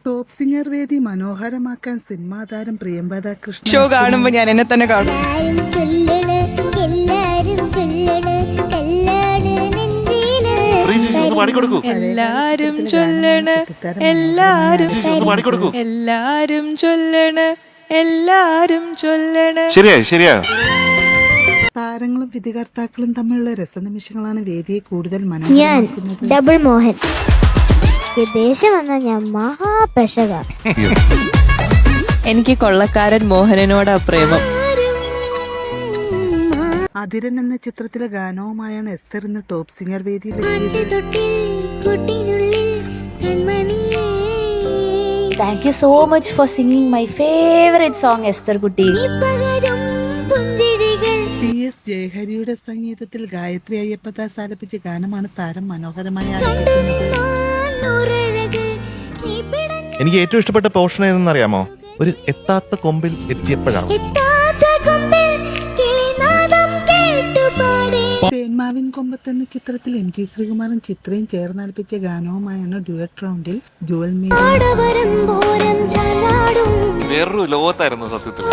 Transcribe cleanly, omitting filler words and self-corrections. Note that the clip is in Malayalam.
ടോപ്പ് സിംഗർ വേദി മനോഹരമാക്കാൻ സിനിമാ താരം പ്രിയംവദ കൃഷ്ണ ഷോ കാണുമ്പോൾ ഞാൻ എന്നെ തന്നെ കാണും. എല്ലാരും ചൊല്ലണ് എല്ലാരും എല്ലാരും ചൊല്ലണ് എല്ലാരും ചൊല്ലണ്. ശരിയാ താരങ്ങളും വിധികർത്താക്കളും തമ്മിലുള്ള രസനിമിഷങ്ങളാണ് വേദിയെ കൂടുതൽ ഞാൻ മനോഹരമാക്കുന്നത്. ഡബിൾ മോഹൻ. വിദേശം വന്ന ഞാൻ മഹാപെശക. എനിക്ക് കൊള്ളക്കാരൻ മോഹനനോടാ പ്രേമം. അതിരൻ എന്ന ചിത്രത്തിലെ ഗാനവുമായാണ് എസ്തർ ഇന്ന് ടോപ്പ് സിംഗർ വേദിയിലെത്തിയത്. Thank you so much for singing my favorite song, Esther Kutti. PS ജയഹരിയുടെ സംഗീതത്തിൽ ഗായത്രി അയ്യപ്പദാസ് ആലപിച്ച ഗാനമാണ് താരം മനോഹരമായി ആലപിക്കുന്നത്. എനിക്ക് ഏറ്റവും ഇഷ്ടപ്പെട്ട പോർഷൻ ഏതെന്നറിയാമോ? ഒരു എത്താത്ത കൊമ്പിൽ എത്തിയപ്പോഴാണ്. തേന്മാവിൻ കൊമ്പത്ത് എന്ന ചിത്രത്തിൽ MG ശ്രീകുമാറും ചിത്രയും ചേർന്ന് ആലപിച്ച ഗാനവുമായാണ് ഡ്യുവറ്റ് റൗണ്ടിൽ ജുവൽ വേറൊരു ലോകത്തായിരുന്നു സത്യത്തിൽ.